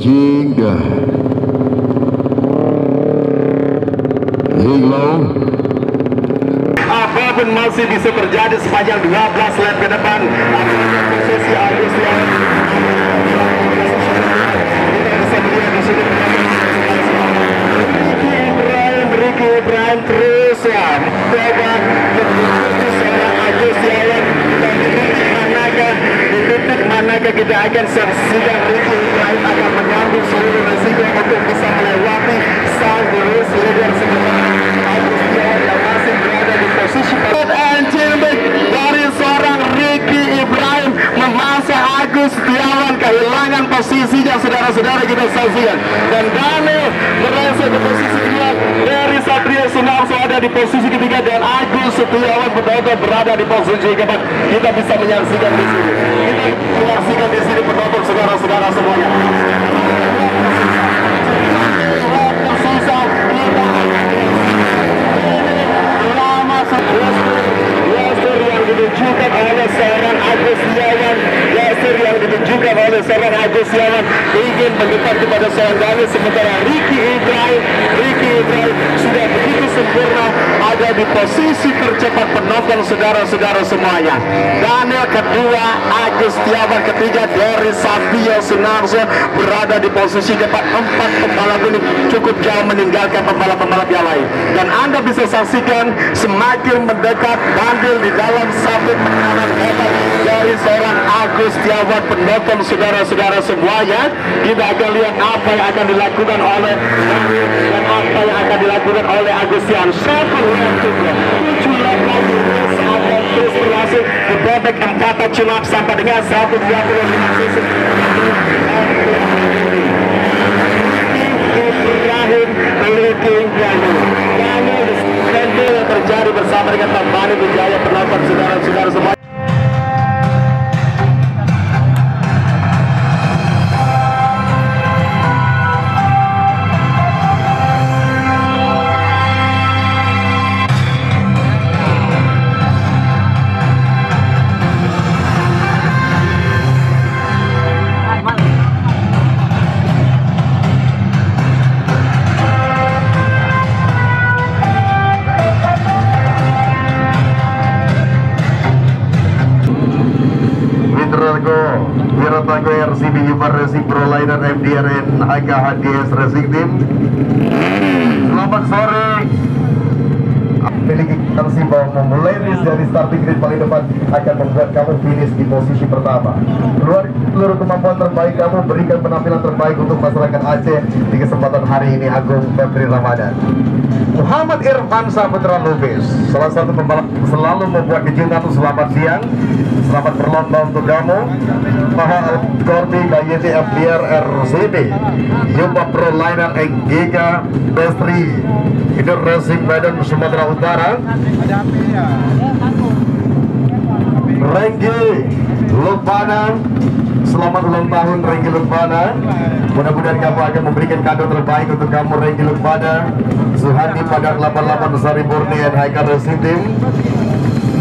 Beijing Yinglo. Apapun masih bisa terjadi sepanjang 12 lap ke depan. Posisi Agus yang Ricky Ibrahim terus ya mencoba seorang Agus yang di titik manakah kita akan saksikan Ricky Ibrahim akan mengambil seluruh resiko untuk bisa melewati sang terus leader sementara Agus yang masih berada di posisi dari seorang Ricky Ibrahim memaksa Agus Setiawan kehilangan posisinya, saudara-saudara kita saksikan, dan Daniel berhasil di posisi kedua. Dari Satria Sunarso ada di posisi ketiga dan Agus Setiawan betul-betul berada di posisi keempat. Kita bisa menyaksikan di sini. Kita menyaksikan di sini penonton saudara-saudara semuanya. Ditunjukkan oleh seorang Agus Setiawan, laser yang ditunjukkan oleh seorang Agus Setiawan ingin mendekat kepada seorang Daniel, sementara Ricky Ibrahim sudah begitu sempurna ada di posisi tercepat penonton saudara-saudara semuanya. Daniel kedua, Agus Setiawan ketiga, dari Satrio Sunarso berada di posisi keempat. Empat pembalap ini cukup jauh meninggalkan pembalap-pembalap yang lain, dan Anda bisa saksikan semakin mendekat Daniel di dalam satu penanganan hebat dari seorang Agus Setiawan. Penonton saudara-saudara semuanya, kita akan lihat apa yang akan dilakukan oleh Daniel dan apa yang akan dilakukan oleh Agus Setiawan. 7 lap lagi akan terus berlangsung di babak 4 cuma sampai dengan 1:25 Ibrahim leading Daniel yang terjadi bersama dengan Tambani Wijaya. Penonton saudara-saudara semua. Wiratanggo RCB Yumar Racing Pro Liner MDRN HKHDS Racing Team. Selamat sore. Memiliki versi bahwa memulai race dari starting grid paling depan akan membuat kamu finish di posisi pertama. Seluruh kemampuan terbaik kamu, berikan penampilan terbaik untuk masyarakat Aceh di kesempatan hari ini. Agung Febri Ramadan. Muhammad Irfan Saputra Lubis, salah satu pembalap selalu membuat kejutan. Selamat siang, selamat berlomba untuk kamu. Maha Al-Korbi KYT FDR RCB Jumpa Pro Liner Giga Bestri itu Racing Medan Sumatera Utara. Renggi Lutbana, selamat ulang tahun Renggi Lutbana. Mudah-mudahan kamu akan memberikan kado terbaik untuk kamu Renggi Lutbana. Suhadi Padang 88 Sari Murni NHK Racing Team.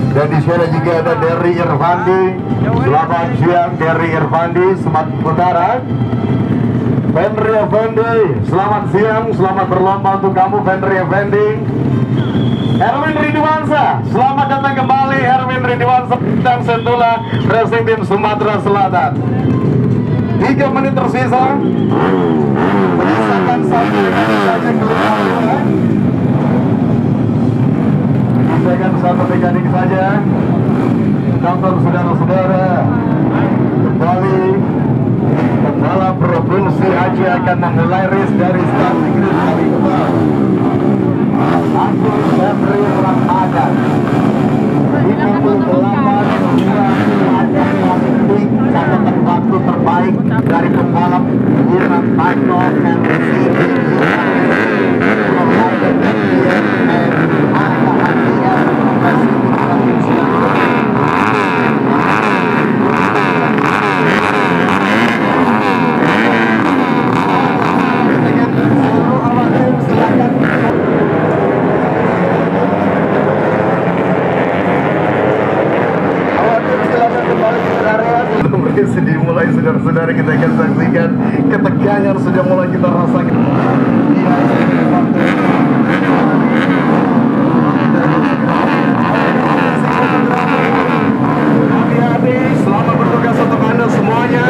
Dan di sana juga ada Derry Irvandi. Selamat siang Derry Irvandi Sumatera Utara. Fendri Effendi, selamat siang, selamat berlomba untuk kamu Fendri Effendi. Erwin Ridwansa, selamat datang kembali Erwin Ridwansa dan Sentula Racing Team Sumatera Selatan. 3 menit tersisa. Menyisakan 1 menit saja keluar. Menyisakan 1 mekanik saja. Tonton saudara-saudara, kembali pembalap provinsi Aceh akan memulai race dari starting grid kali kedua. Agus Febri Ramadan 58 ada detik catatan waktu terbaik dari pembalap Wiran Tagno dan Masih dimulai, saudara-saudara, kita akan saksikan ketegangan sudah mulai kita rasakan. Hati-hati, selamat bertugas untuk Anda semuanya.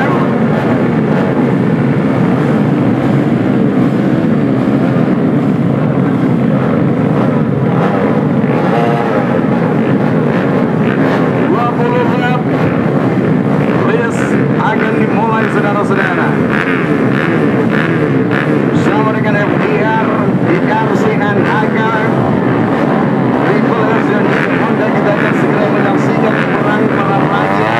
Akan dimulai, saudara-saudara, bersama dengan FDR di Karsihan Agar Triple S dan Honda. Kita akan segera menyaksikan perang para raja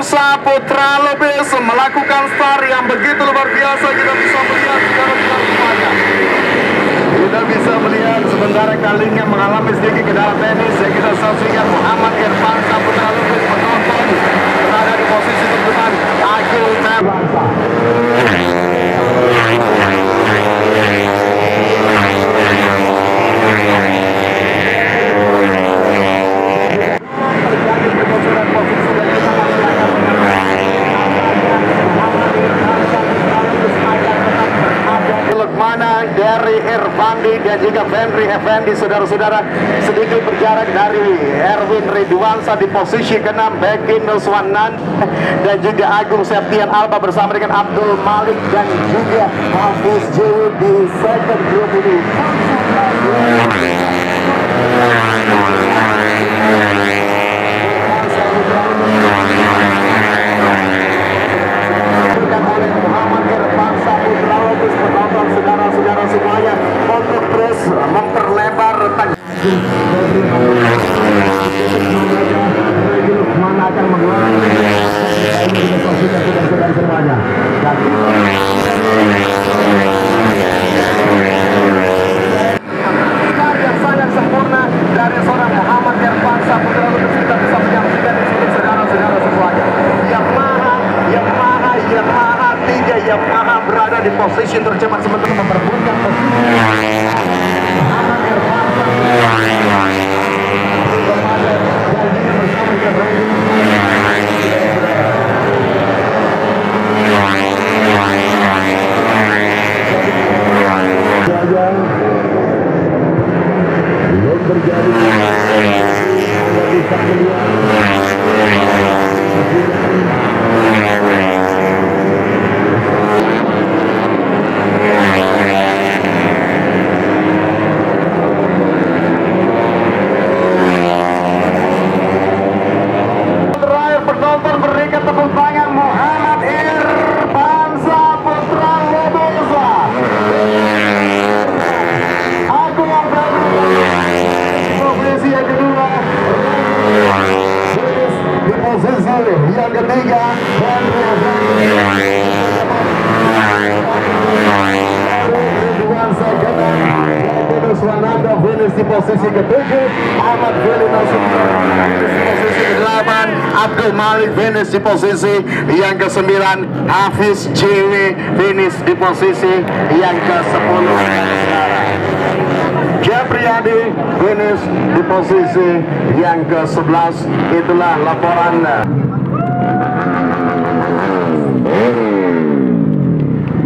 Saputra Lubis melakukan star yang begitu luar biasa. Kita bisa melihat semuanya. Kita bisa melihat sementara kalinya mengalami sedikit kendala teknis yang kita saksikan. Muhammad Irfan Saputra Lubis menonton berada di posisi terdepan. Agil Bangsa. Dari Irfandi dan juga Fenri Effendi, saudara-saudara, sedikit berjarak dari Erwin Ridwansa di posisi ke-6, Bekin Nuswanan dan juga Agung Septian Alba bersama dengan Abdul Malik dan juga Hafiz Jiwi di second group ini. Saudara-saudara semuanya untuk terus memperlebar mana akan mengulangi semuanya. Yang sangat sempurna dari seorang Muhammad Irfan Saputra Lubis, kita bisa menyaksikan di sini, saudara-saudara semuanya. Yamaha 3 Yamaha berada di posisi tercepat sementara memperebutkan posisi Muhammad Irfan belum terjadi. Yang ketiga, Nuswananda finish di posisi ke-7, Ahmad Feli Nasir di posisi ke-8, Abdul Malik finish di posisi yang ke-9, Hafiz Jiwi finish di posisi yang ke-10. Japriyadi finish di posisi yang ke-11. Itulah laporan.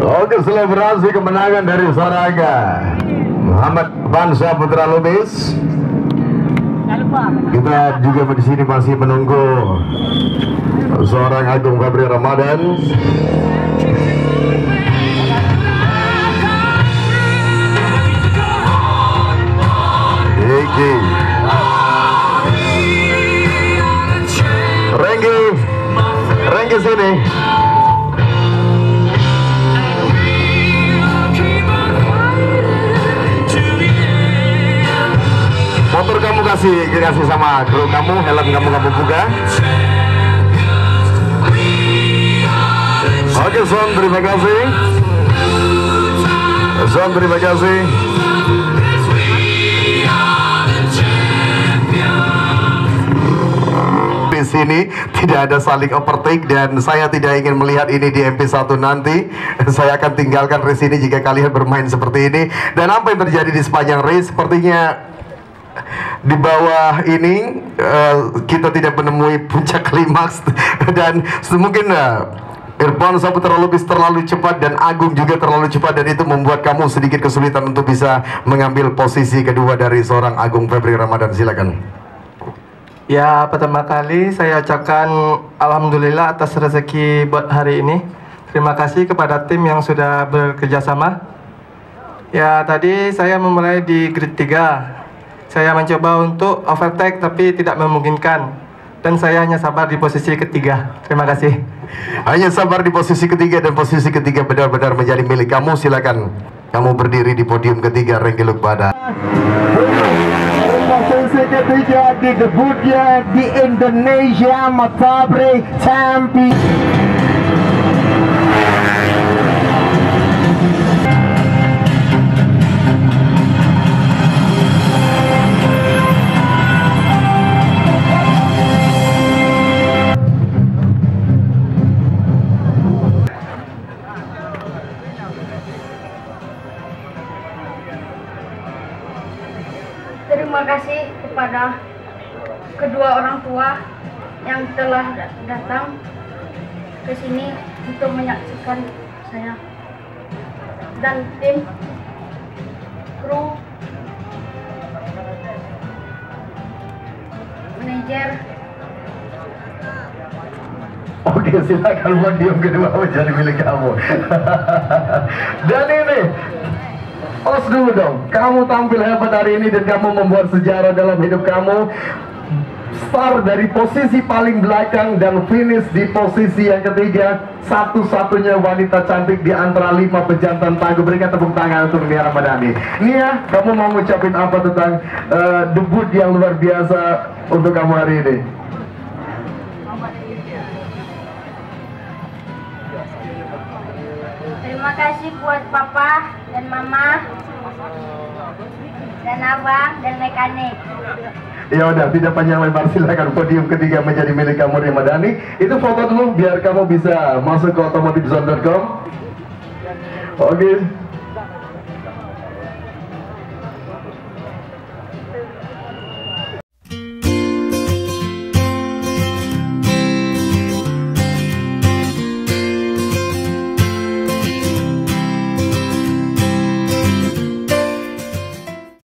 Oke, selebrasi kemenangan dari Saraga Muhammad Irfan Saputra Lubis. Kita juga di sini masih menunggu seorang Agung Febri Ramadan. Renggi sini. Motor kamu kasih sama kru kamu, helm kamu buka. Oke, Son, terima kasih. Son, terima kasih. sini, tidak ada saling overtake, dan saya tidak ingin melihat ini di MP1 nanti. Saya akan tinggalkan race ini jika kalian bermain seperti ini. Dan apa yang terjadi di sepanjang race, sepertinya di bawah ini kita tidak menemui puncak klimaks dan mungkin Irfan Saputra terlalu cepat dan Agung juga terlalu cepat, dan itu membuat kamu sedikit kesulitan untuk bisa mengambil posisi kedua dari seorang Agung Febri Ramadan. Silakan. Ya, pertama kali saya ucapkan alhamdulillah atas rezeki buat hari ini. Terima kasih kepada tim yang sudah bekerja sama. Ya, tadi saya memulai di grid 3. Saya mencoba untuk overtake tapi tidak memungkinkan, dan saya hanya sabar di posisi ketiga. Terima kasih. Hanya sabar di posisi ketiga, dan posisi ketiga benar-benar menjadi milik kamu. Silakan kamu berdiri di podium ketiga, Renggeluk Pada. Posisi ketiga di debutnya di Indonesia, Matabre Champion. Terima kasih kepada kedua orang tua yang telah datang ke sini untuk menyaksikan saya, dan tim, kru, manajer. Oke, silakan podium kedua menjadi milik kamu. Dan ini, os dulu dong, kamu tampil hebat hari ini dan kamu membuat sejarah dalam hidup kamu. Start dari posisi paling belakang dan finish di posisi yang ketiga. Satu-satunya wanita cantik di antara 5 pejantan tangguh. Berikan tepuk tangan untuk Nia Ramadhani. Nia, kamu mau ngucapin apa tentang debut yang luar biasa untuk kamu hari ini? Terima kasih buat papa dan mama dan abang dan mekanik. Ya udah, tidak panjang lebar, silakan podium ketiga menjadi milik kamu, Ramadhani. Itu foto dulu biar kamu bisa masuk ke otomotifzone.com. Oke.